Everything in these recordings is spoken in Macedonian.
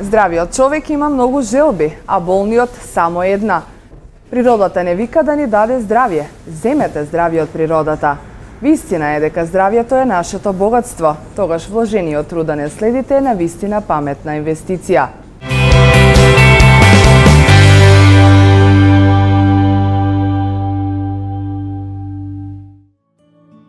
Здравиот човек има многу желби, а болниот само една. Природата не вика да ни даде здравје. Земете здравје од природата. Вистина е дека здравјето е нашето богатство. Тогаш вложениот труд да не следите е навистина паметна инвестиција.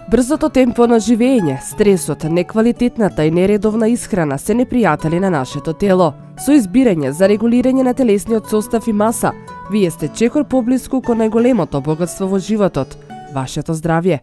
Брзото темпо на живење, стресот, неквалитетната и нередовна исхрана се непријатели на нашето тело. Со избирање за регулирање на телесниот состав и маса, вие сте чекор поблиску кон најголемото богатство во животот – вашето здравје.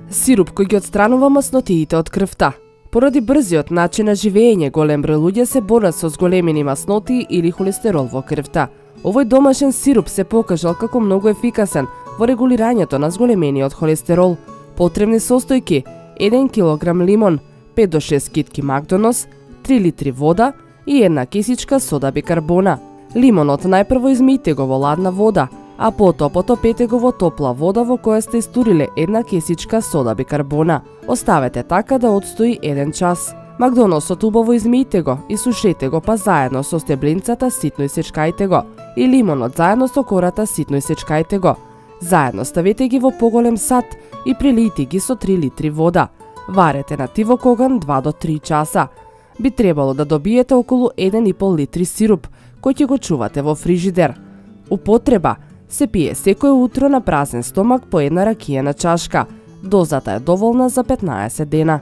Сируп кој ги отстранува маснотиите од крвта. Поради брзиот начин на живење, голем број луѓе се борат со зголемени маснотии или холестерол во крвта. Овој домашен сируп се покажал како многу ефикасен во регулирањето на зголемениот холестерол. Потребни состојки: 1 кг лимон, 5 до 6 китки макдонос, 3 литри вода и 1 кесичка сода бикарбона. Лимонот најпрво измијте го во ладна вода, а потоа потопете го во топла вода во која сте истуриле 1 кесичка сода бикарбона. Оставете така да отстои 1 час. Макдоносот убаво измијте го и сушете го, па заедно со стеблинцата ситно исечкајте го и лимонот заедно со кората ситно исечкајте го. Заедно ставете ги во поголем сат и прелијте ги со 3 литри вода. Варете на тивок оган 2 до 3 часа. Би требало да добиете околу 1,5 литри сируп, кој ќе го чувате во фрижидер. Употреба: се пие секој утро на празен стомак по една ракиена чашка. Дозата е доволна за 15 дена.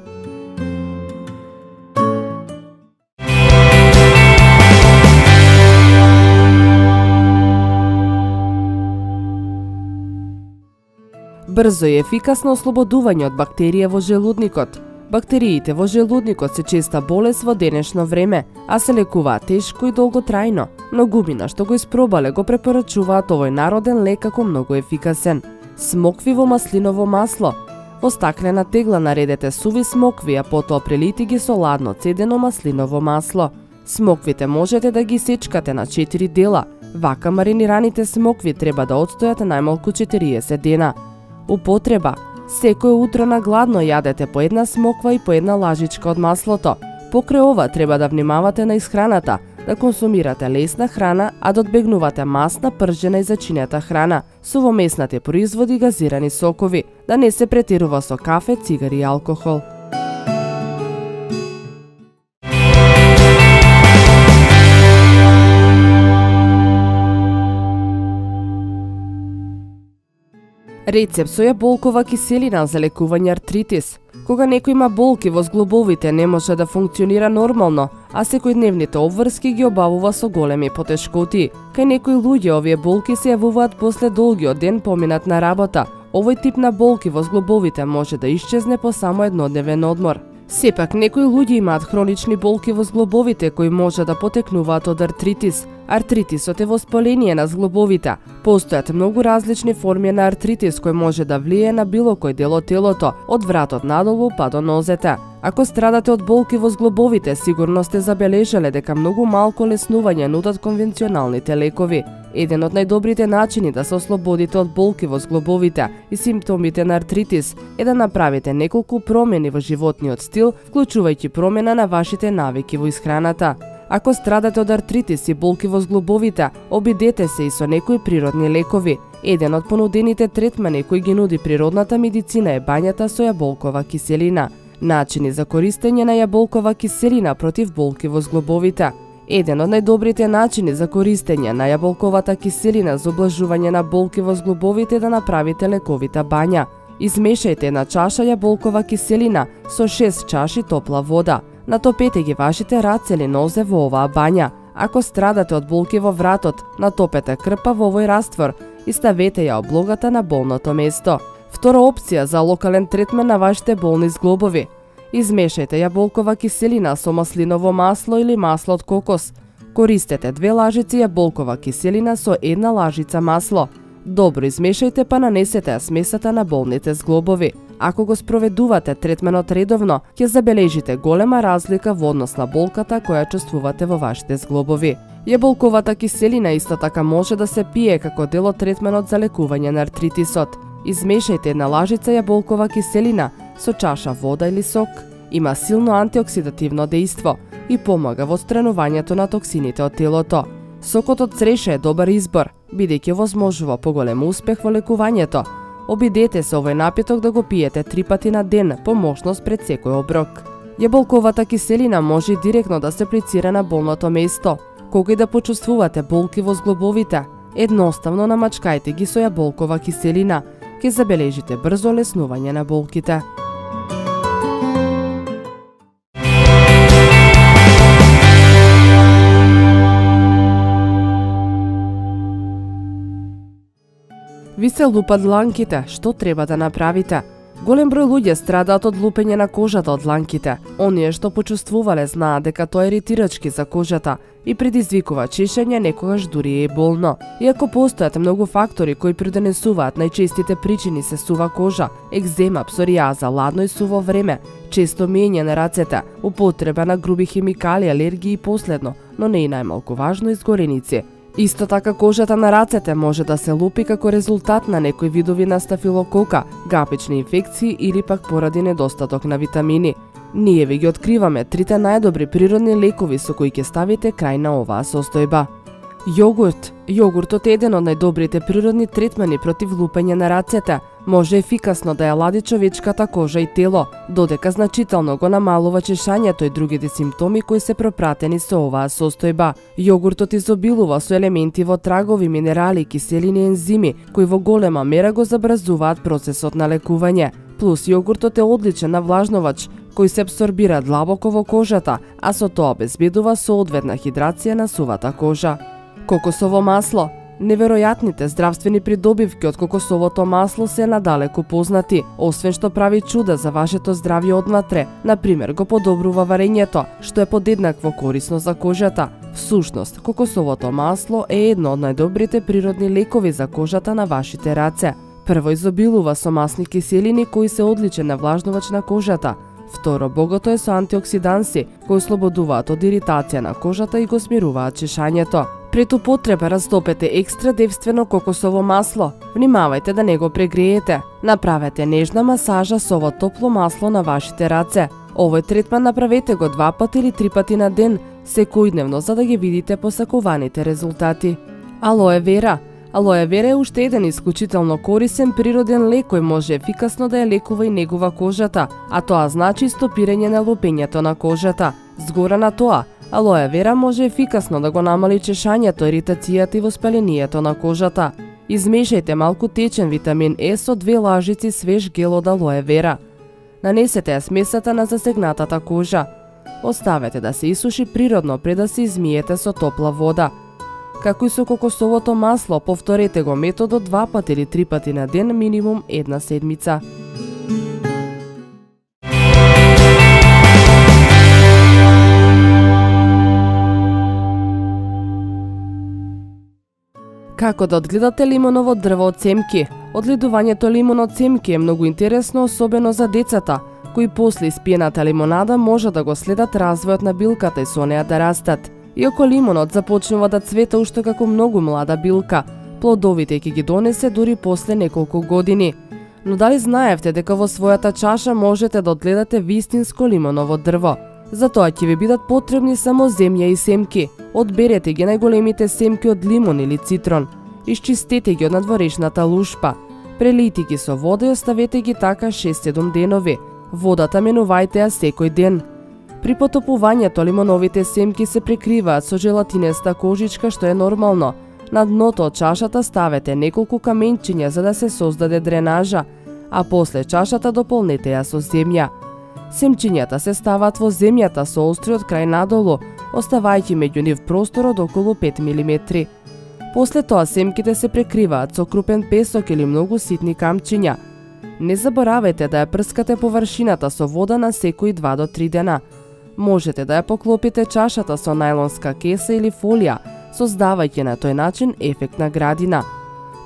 Брзо и ефикасно ослободување од бактерија во желудникот. Бактериите во желудникот се честа болест во денешно време, а се лекуваат тешко и долготрајно. Многумина што го испробале го препорачуваат овој народен лек како многу ефикасен. Смокви во маслиново масло. Во стаклена тегла наредете суви смокви, а потоа прелити ги со ладно цедено маслиново масло. Смоквите можете да ги сечкате на 4 дела. Вака маринираните смокви треба да отстојат најмалку 40 дена. Употреба: секој утро на гладно јадете по една смоква и по една лажичка од маслото. Покрај ова треба да внимавате на исхраната, да консумирате лесна храна, а да одбегнувате масна, пржена и зачинета храна, сувомеснати производи, газирани сокови, да не се претерува со кафе, цигари и алкохол. Рецепт со јаболкова киселина за лекување артритис. Кога некој има болки во зглобовите, не може да функционира нормално, а секојдневните обврски ги обавува со големи потешкоти. Кај некои луѓе овие болки се јавуваат после долгиот ден поминат на работа. Овој тип на болки во зглобовите може да исчезне по само еднодневен одмор. Сепак, некои луѓе имаат хронични болки во зглобовите кои може да потекнуваат од артритис. Артритисот е воспаление на зглобовите. Постојат многу различни форми на артритис кој може да влие на било кој дел од телото, од вратот надолу па до нозете. Ако страдате од болки во зглобовите, сигурно сте забележале дека многу малку леснување нудат конвенционалните лекови. Еден од најдобрите начини да се ослободите од болки во зглобовите и симптомите на артритис е да направите неколку промени во животниот стил, вклучувајќи промена на вашите навики во исхраната. Ако страдате од артритис и болки во зглобовите, обидете се и со некои природни лекови. Еден од понудените третмани кои ги нуди природната медицина е бањата со јаболкова киселина. Начини за користење на јаболкова киселина против болки во зглобовите. Еден од најдобрите начини за користење на јаболковата киселина за облажување на болки во зглобовите е да направите лековита бања. Измешајте една чаша јаболкова киселина со 6 чаши топла вода. Натопете ги вашите раце или нозе во оваа бања. Ако страдате од болки во вратот, натопете крпа во овој раствор и ставете ја облогата на болното место. Втора опција за локален третман на вашите болни зглобови. Измешајте јаболкова киселина со маслиново масло или масло од кокос. Користете 2 лажици јаболкова киселина со 1 лажица масло. Добро измешајте па нанесете ја смесата на болните зглобови. Ако го спроведувате третменот редовно, ќе забележите голема разлика во однос на болката која чувствувате во вашите зглобови. Јаболковата киселина исто така може да се пие како дел од третменот за лекување на артритисот. Измешајте една лажица јаболкова киселина со чаша вода или сок. Има силно антиоксидативно дејство и помага во отстранувањето на токсините од телото. Сокот од цреша е добар избор, бидејќи овозможува поголем успех во лекувањето. Обидете се овој напиток да го пиете 3 пати на ден, по можност пред секој оброк. Јаболковата киселина може директно да се аплицира на болното место. Кога и да почувствувате болки во зглобовите, едноставно намачкајте ги со јаболкова киселина, ќе забележите брзо леснување на болките. Ви се лупат дланките, што треба да направите? Голем број луѓе страдаат од лупење на кожата од дланките. Оние што почувствувале знаат дека тоа е иритирачки за кожата и предизвикува чешење, некогаш дури е болно. Иако постојат многу фактори кои придонесуваат, најчестите причини се сува кожа, екзема, псоријаза, ладно и суво време, често миење на рацете, употреба на груби хемикали, алергии и последно, но не и најмалку важно, изгореници. Исто така кожата на рацете може да се лупи како резултат на некои видови на стафилокока, гапични инфекции или пак поради недостаток на витамини. Ние ви ги откриваме трите најдобри природни лекови со кои ќе ставите крај на оваа состојба. Јогурт. Јогуртот е еден од најдобрите природни третмани против лупење на рацете. Може ефикасно да ја лади човечката кожа и тело, додека значително го намалува чешањето и другите симптоми кои се пропратени со оваа состојба. Јогуртот изобилува со елементи во трагови, минерали, киселини и ензими, кои во голема мера го забрзуваат процесот на лекување. Плюс јогуртот е одличен навлажнувач, кој се абсорбира длабоко во кожата, а со тоа обезбедува соодветна хидрација на сувата кожа. Кокосово масло. Неверојатните здравствени придобивки од кокосовото масло се надалеку познати, освен што прави чуда за вашето здравје одватре. Например, го подобрува варењето, што е подеднакво корисно за кожата. Всушност, кокосовото масло е едно од најдобрите природни лекови за кожата на вашите раце. Прво, изобилува со масни киселини кои се одличен навлажнувач на кожата. Второ, богато е со антиоксиданси, кои ослободуваат од иритација на кожата и го смируваат чешањето. Пред употреба растопете екстра девствено кокосово масло. Внимавајте да не го прегреете. Направете нежна масажа со ово топло масло на вашите раце. Овој третман направете го 2 пати или 3 пати на ден, секојдневно, за да ги видите посакуваните резултати. Алоe вера. Алоe вера е уште еден исклучително корисен природен лек кој може ефикасно да ја лекува и негува кожата, а тоа значи стопирање на лупењето на кожата. Згора на тоа, алоe вера може ефикасно да го намали чешањето, иритацијата и воспалението на кожата. Измешајте малку течен витамин Е со 2 лажици свеж гел од алоe вера. Нанесете ја смесата на засегнатата кожа. Оставете да се исуши природно пред да се измиете со топла вода. Како и со кокосовото масло, повторете го методот 2 пати или 3 пати на ден, минимум 1 седмица. Како да одгледате лимоново дрво од семки? Одгледувањето лимон од семки е многу интересно, особено за децата, кои после испиената лимонада може да го следат развојот на билката и со неа да растат. Иако лимонот започнува да цвета уште како многу млада билка, плодовите ќе ги донесе дури после неколку години. Но дали знаевте дека во својата чаша можете да одгледате вистинско лимоново дрво? За тоа ќе ви бидат потребни само земја и семки. Одберете ги најголемите семки од лимон или цитрон. Исчистете ги од надворешната лушпа. Прелејте ги со вода и оставете ги така 6-7 денови. Водата менувајте ја секој ден. При потопувањето лимоновите семки се прикриваат со желатинеста кожичка, што е нормално. На дното од чашата ставете неколку каменчиња за да се создаде дренажа, а после чашата дополнете ја со земја. Семчињата се ставаат во земјата со остриот крај надолу, оставајќи меѓу нив простор од околу 5 мм. После тоа семките се прекриваат со крупен песок или многу ситни камчиња. Не заборавајте да ја прскате површината со вода на секои 2 до 3 дена. Можете да ја поклопите чашата со најлонска кеса или фолија, создавајќи на тој начин ефект на градина.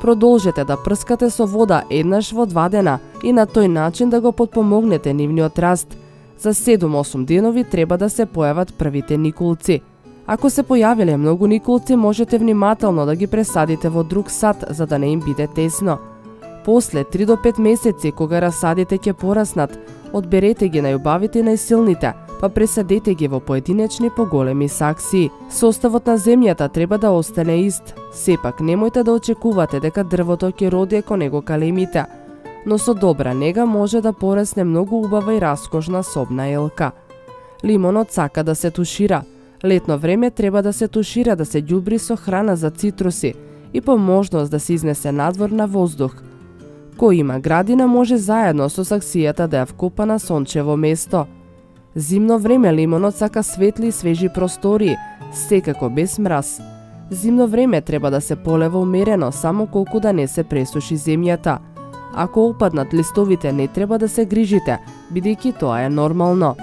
Продолжете да прскате со вода еднаш во 2 дена и на тој начин да го потпомогнете нивниот раст. За 7-8 денови треба да се појават првите николци. Ако се појавиле многу николци, можете внимателно да ги пресадите во друг сад за да не им биде тесно. После 3 до 5 месеци, кога расадите ќе пораснат, одберете ги најубавите и најсилните, па пресадете ги во поединечни поголеми саксии. Составот на земјата треба да остане ист. Сепак немојте да очекувате дека дрвото ќе роди кон него калемите, но со добра нега може да порасне многу убава и раскошна собна елка. Лимонот сака да се тушира. Летно време треба да се тушира, да се ѓубри со храна за цитруси и по можност да се изнесе надвор на воздух. Кој има градина може заедно со саксијата да ја вкопа на сончево место. Зимно време лимонот сака светли и свежи простории, секако без мраз. Зимно време треба да се полева умерено, само колку да не се пресуши земјата. Ако опаднат листовите, не треба да се грижите, бидејќи тоа е нормално.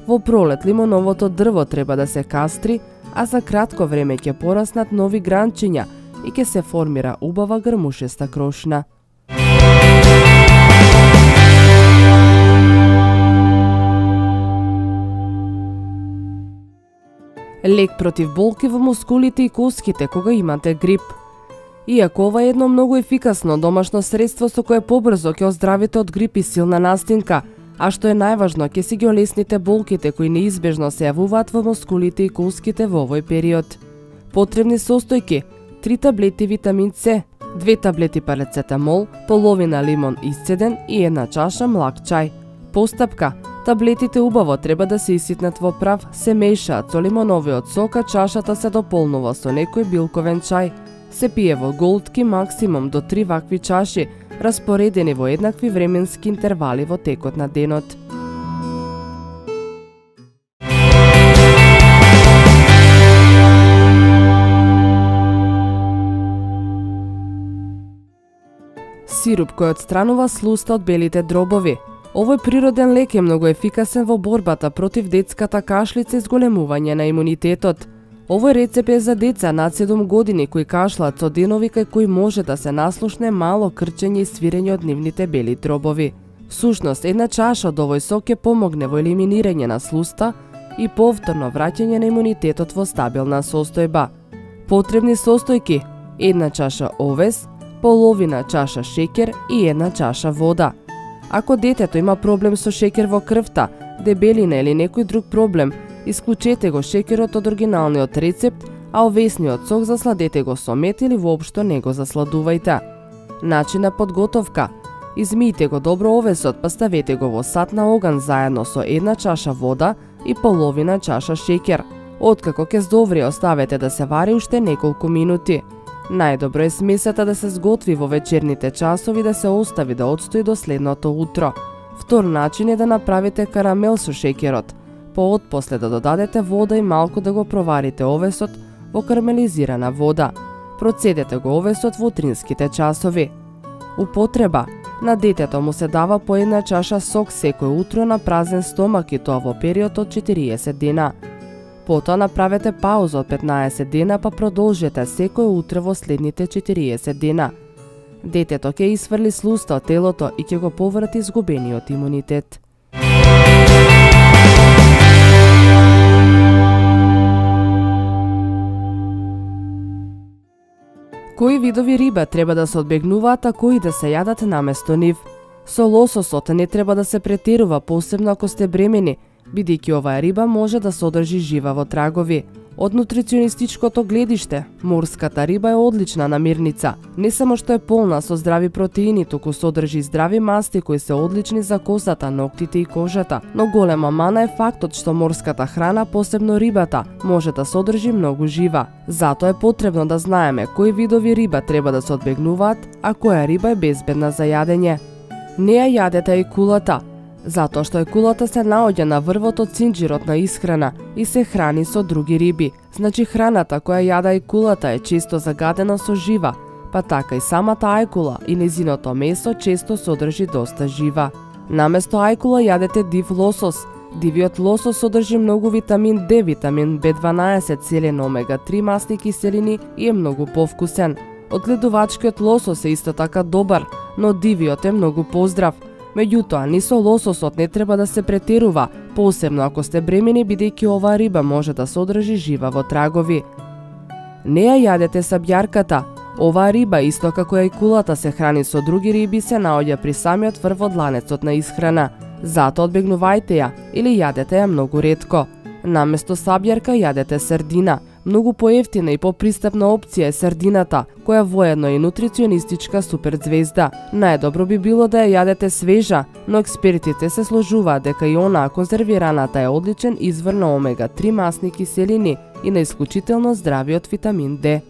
Во пролет лимоновото дрво треба да се кастри, а за кратко време ќе пораснат нови гранчиња и ќе се формира убава грмушеста крошна. Лек против болки во мускулите и коските кога имате грип. Иако ова е едно многу ефикасно домашно средство со кое побрзо ќе оздравите од грип и силна настинка, а што е најважно, ќе си ги олесните болките кои неизбежно се јавуваат во мускулите и коските во овој период. Потребни состојки: 3 таблети витамин С, 2 таблети парацетамол, половина лимон исцеден и 1 чаша млак чај. Постапка: таблетите убаво треба да се иситнат во прав, се мешаат со лимоновиот сок, а чашата се дополнува со некој билковен чај. Се пие во голтки максимум до 3 вакви чаши, распоредени во еднакви временски интервали во текот на денот. Сируп кој отстранува слуста од белите дробови. Овој природен лек е многу ефикасен во борбата против детската кашлица и зголемување на имунитетот. Овој рецеп е за деца над 7 години кои кашлат со денови кај кои може да се наслушне мало крчење и свирење од нивните бели дробови. Всушност, 1 чаша од овој сок ќе помогне во елиминирање на слуста и повторно враќање на имунитетот во стабилна состојба. Потребни состојки: 1 чаша овес, половина чаша шеќер и 1 чаша вода. Ако детето има проблем со шеќер во крвта, дебелина или некој друг проблем, исклучете го шеќерот од оригиналниот рецепт, а овесниот сок засладете го со мед или воопшто не го засладувајте. Начин на подготовка: измијте го добро овесот, па ставете го во сат на оган заедно со 1 чаша вода и половина чаша шеќер. Откако ќе здоври, оставете да се вари уште неколку минути. Најдобро е смесата да се сготви во вечерните часови, да се остави да отстои до следното утро. Втор начин е да направите карамел со шеќерот. Поотпосле да додадете вода и малку да го проварите овесот во карамелизирана вода. Процедете го овесот во утринските часови. Употреба: на детето му се дава по 1 чаша сок секој утро на празен стомак и тоа во период од 40 дена. Потоа направете пауза од 15 дена, па продолжете секој утро во следните 40 дена. Детето ќе исфрли слуста од телото и ќе го поврати изгубениот имунитет. Кои видови риба треба да се одбегнуваат, а кои да се јадат наместо нив? Со лососот не треба да се претерува, посебно ако сте бремени, бидејќи оваа риба може да содржи живаво трагови. Од нутриционистичкото гледиште, морската риба е одлична намирница. Не само што е полна со здрави протеини, туку содржи здрави масти кои се одлични за косата, ноктите и кожата. Но голема мана е фактот што морската храна, посебно рибата, може да содржи многу жива. Затоа е потребно да знаеме кои видови риба треба да се одбегнуваат, а која риба е безбедна за јадење. Не ја јадете и кулата, затоа што екулата се наоѓа на врвот од синџирот на исхрана и се храни со други риби. Значи храната која јада екулата е често загадена со жива, па така и самата ајкула и незиното месо често содржи доста жива. Наместо ајкула јадете див лосос. Дивиот лосос содржи многу витамин Д, витамин B12, селен омега-3 масни киселини и е многу повкусен. Одгледувачкиот лосос е исто така добар, но дивиот е многу поздрав. Меѓутоа, ни со лососот не треба да се претерува, посебно ако сте бремени, бидејќи оваа риба може да содржи живаво трагови. Не ја јадете сабјарката. Оваа риба, исто како и кулата се храни со други риби, се наоѓа при самиот врв од ланецот на исхрана. Затоа одбегнувајте ја или јадете ја многу ретко. Наместо сабјарка јадете сердина. Многу поевтина и попристапна опција е сердината, која воедно е нутриционистичка суперзвезда. Најдобро би било да ја јадете свежа, но експертите се сложуваат дека и онаа конзервираната е одличен извор на омега-3 масни киселини и на исклучително здравиот витамин D.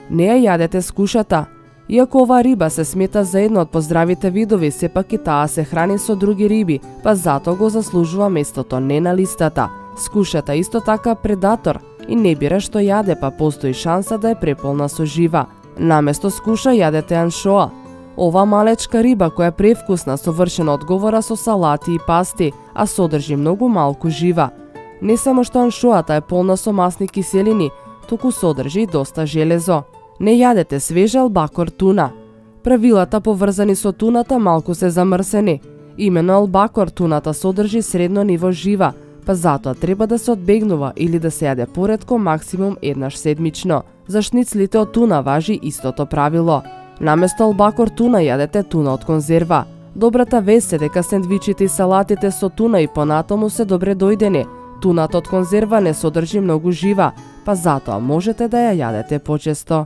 Не ја јадете скушата. Иако оваа риба се смета за едно од поздравите видови, сепак и таа се храни со други риби, па затоа го заслужува местото не на листата. Скушата исто така предатор и не бира што јаде, па постои шанса да е преполна со жива. Наместо скуша јадете аншоа. Ова малечка риба која е превкусна, совршено одговора со салати и пасти, а содржи многу малку жива. Не само што аншоата е полна со масни киселини, туку содржи и доста железо. Не јадете свежа албакор туна. Правилата поврзани со туната малку се замрсени. Имено албакор туната содржи средно ниво жива, па затоа треба да се одбегнува или да се јаде поретко максимум еднаш седмично. За шницлите од туна важи истото правило. Наместо албакор туна јадете туна од конзерва. Добрата вест е дека сендвичите и салатите со туна и понатаму се добре дојдени. Туната од конзерва не содржи многу жива, па затоа можете да ја јадете почесто.